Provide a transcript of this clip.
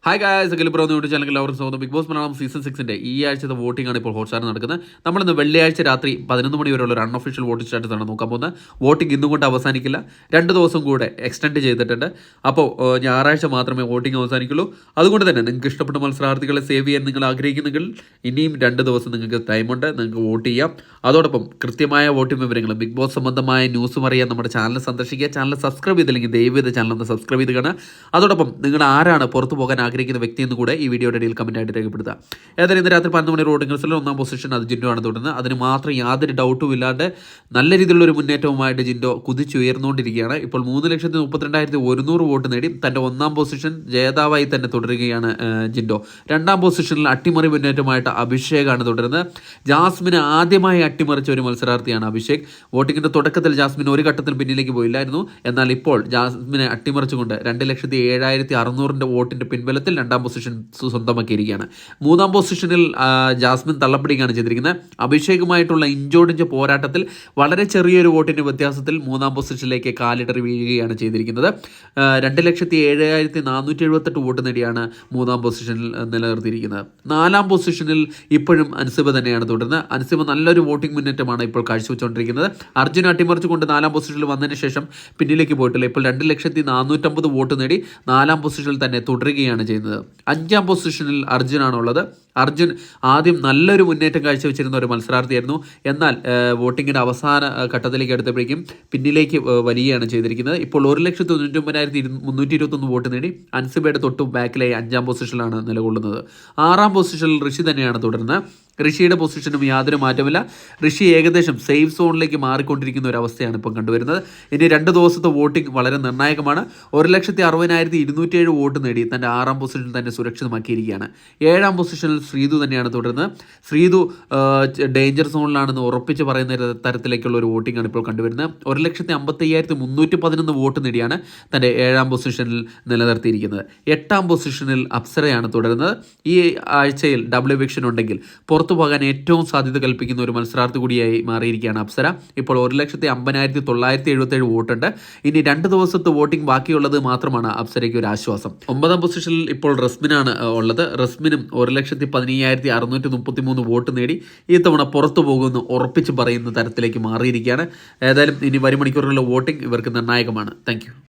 Hi guys, Akhil bro YouTube ചാനലിൽ എല്ലാവർക്കും സ്വാഗതം. ബിഗ് ബോസ് മലയാളം സീസൺ 6 ഈ ആഴ്ചത്തെ വോട്ടിംഗ് ആണ് ഇപ്പോൾ ഹോട്ട്സ്റ്റാറിൽ നടക്കുന്നത്. നമ്മളിന്ന് വെള്ളിയാഴ്ച രാത്രി 11 മണി വരെയുള്ള ഒരു അൺഒഫീഷ്യൽ വോട്ടിംഗ് സ്റ്റാറ്റസ് ആണ് നോക്കാൻ പോകുന്നത്. വോട്ടിംഗ് ഇന്നും കൊണ്ട് അവസാനിക്കില്ല, 2 ദിവസം കൂടെ എക്സ്റ്റെൻഡ് ചെയ്തിട്ടുണ്ട്. അപ്പോൾ ഞായറാഴ്ച മാത്രമേ വോട്ടിംഗ് അവസാനിക്കുള്ളൂ. അതുകൊണ്ട് തന്നെ നിങ്ങൾക്ക് ഇഷ്ടപ്പെട്ട മത്സരാർത്ഥികളെ സേവ് ചെയ്യാൻ നിങ്ങൾ ആഗ്രഹിക്കുന്നെങ്കിൽ ഇനിയും 2 ദിവസം നിങ്ങൾക്ക് ടൈമുണ്ട്, നിങ്ങൾക്ക് വോട്ട് ചെയ്യാം. അതോടൊപ്പം കൃത്യമായ വോട്ടിംഗ് വിവരങ്ങളും ബിഗ് ബോസ് സംബന്ധമായ ന്യൂസും അറിയാൻ നമ്മുടെ ചാനൽ സന്ദർശിക്കുക. ചാനൽ സബ്സ്ക്രൈബ് ചെയ്തില്ലെങ്കിൽ ദയവേത് ചാനൽ ഒന്ന് സബ്സ്ക്രൈബ് ചെയ്ത് കാണുക. അതോടൊപ്പം നിങ്ങൾ ആരാണ് പുറത്തു പോകാൻ ആഗ്രഹിക്കുന്ന വ്യക്തി എന്ന് കൂടെ ഈ വീഡിയോയുടെ ഇടയിൽ കമൻറ്റായിട്ട് രേഖപ്പെടുത്തുക. ഏതായാലും ഇന്ന് രാത്രി 11 മണി വോട്ടിംഗ് റിസൾട്ടിൽ 1-ാം പൊസിഷൻ അത് ജിൻഡോ ആണ് തുടരുന്നത്. അതിന് മാത്രം യാതൊരു ഡൗട്ടും ഇല്ലാണ്ട് നല്ല രീതിയിലുള്ള ഒരു മുന്നേറ്റവുമായിട്ട് ജിൻഡോ കുതിച്ചുയർന്നുകൊണ്ടിരിക്കുകയാണ്. ഇപ്പോൾ 3,32,100 വോട്ട് നേടി തൻ്റെ 1-ാം പൊസിഷൻ ജേതാവായി തന്നെ തുടരുകയാണ് ജിൻഡോ. 2-ാം പൊസിഷനിൽ അട്ടിമറി മുന്നേറ്റമായിട്ട് അഭിഷേകാണ് തുടരുന്നത്. ജാസ്മിനെ ആദ്യമായി അട്ടിമറിച്ച ഒരു മത്സരാർത്ഥിയാണ് അഭിഷേക്. വോട്ടിങ്ങിൻ്റെ തുടക്കത്തിൽ ജാസ്മിൻ ഒരു ഘട്ടത്തിൽ പിന്നിലേക്ക് പോയില്ലായിരുന്നു. എന്നാൽ ഇപ്പോൾ ജാസ്മിനെ അട്ടിമറിച്ചുകൊണ്ട് 2,07,600 വോട്ടിൻ്റെ പിൻബലത്തിൽ 2-ാം പൊസിഷൻ സ്വന്തമാക്കിയിരിക്കുകയാണ്. 3-ാം പൊസിഷനിൽ ജാസ്മിൻ തള്ളപ്പെടുകയാണ് ചെയ്തിരിക്കുന്നത്. അഭിഷേകുമായിട്ടുള്ള ഇഞ്ചോടിഞ്ച് പോരാട്ടത്തിൽ വളരെ ചെറിയൊരു വോട്ടിൻ്റെ വ്യത്യാസത്തിൽ 3-ാം പൊസിഷനിലേക്ക് കാലിടറി വീഴുകയാണ് ചെയ്തിരിക്കുന്നത്. 2,07,478 വോട്ട് നേടിയാണ് 3-ാം പൊസിഷനിൽ നിലനിർത്തിയിരിക്കുന്നത്. 4-ാം പൊസിഷനിൽ ഇപ്പോഴും അൻസിബ തന്നെയാണ് തുടരുന്നത്. അൻസിബ നല്ലൊരു വോട്ടിംഗ് മുന്നേറ്റമാണ് ഇപ്പോൾ കാഴ്ചവെച്ചുകൊണ്ടിരിക്കുന്നത്. അർജുൻ അട്ടിമറിച്ചുകൊണ്ട് 4-ാം പൊസിഷനിൽ വന്നതിന് ശേഷം പിന്നിലേക്ക് പോയിട്ടില്ല. ഇപ്പോൾ 2,450 വോട്ട് നേടി 4-ാം പൊസിഷനിൽ തന്നെ തുടരുകയാണ് ചെയ്യുന്നത്. 5-ാം പൊസിഷനിൽ അർജുനാണുള്ളത്. അർജുൻ ആദ്യം നല്ലൊരു മുന്നേറ്റം കാഴ്ചവെച്ചിരുന്ന ഒരു മത്സരാർത്ഥിയായിരുന്നു. എന്നാൽ വോട്ടിങ്ങിൻ്റെ അവസാന ഘട്ടത്തിലേക്ക് അടുത്തപ്പോഴേക്കും പിന്നിലേക്ക് വരികയാണ് ചെയ്തിരിക്കുന്നത്. ഇപ്പോൾ 1,99,321 വോട്ട് നേടി അൻസിബയുടെ തൊട്ടും ബാക്കിലായി 5-ാം പൊസിഷനിലാണ് നിലകൊള്ളുന്നത്. 6-ാം പൊസിഷനിൽ ഋഷി തന്നെയാണ് തുടരുന്നത്. ഋഷിയുടെ പൊസിഷനും യാതൊരു മാറ്റമില്ല. ഋഷി ഏകദേശം സേഫ് സോണിലേക്ക് മാറിക്കൊണ്ടിരിക്കുന്ന ഒരു അവസ്ഥയാണ് ഇപ്പം കണ്ടുവരുന്നത്. ഇനി 2 ദിവസത്തെ വോട്ടിംഗ് വളരെ നിർണായകമാണ്. 1,60,207 വോട്ട് നേടി തൻ്റെ 6-ാം പൊസിഷനിൽ തന്നെ സുരക്ഷിതമാക്കിയിരിക്കുകയാണ്. 7-ാം പൊസിഷനിൽ ശ്രീതു തന്നെയാണ് തുടരുന്നത്. ശ്രീതു ഡേഞ്ചർ സോണിലാണെന്ന് ഉറപ്പിച്ച് പറയുന്ന തരത്തിലേക്കുള്ള ഒരു വോട്ടിംഗ് ആണ് ഇപ്പോൾ കണ്ടുവരുന്നത്. 1,55,311 വോട്ട് നേടിയാണ് തൻ്റെ 7-ാം പൊസിഷനിൽ നിലനിർത്തിയിരിക്കുന്നത്. 8-ാം പൊസിഷനിൽ അപ്സരയാണ് തുടരുന്നത്. ഈ ആഴ്ചയിൽ ഡബിൾ എവിക്ഷൻ ഉണ്ടെങ്കിൽ പുറത്തു പോകാൻ ഏറ്റവും സാധ്യത കൽപ്പിക്കുന്ന ഒരു മത്സരാർത്ഥി കൂടിയായി മാറിയിരിക്കുകയാണ് അപ്സര. ഇപ്പോൾ 1,50,977 വോട്ടുണ്ട്. ഇനി 2 ദിവസത്തെ വോട്ടിംഗ് ബാക്കിയുള്ളത് മാത്രമാണ് അപ്സരയ്ക്ക് ഒരു ആശ്വാസം. 9-ാം പൊസിഷനിൽ ഇപ്പോൾ റസ്മിനാണ് ഉള്ളത്. റസ്മിനും 1,15,633 വോട്ട് നേടി ഈ തവണ പുറത്തു പോകുമെന്ന് ഉറപ്പിച്ച് പറയുന്ന തരത്തിലേക്ക് മാറിയിരിക്കുകയാണ്. ഏതായാലും ഇനി വരും മണിക്കൂറുകളിലെ വോട്ടിംഗ് ഇവർക്ക് നിർണായകമാണ്. താങ്ക്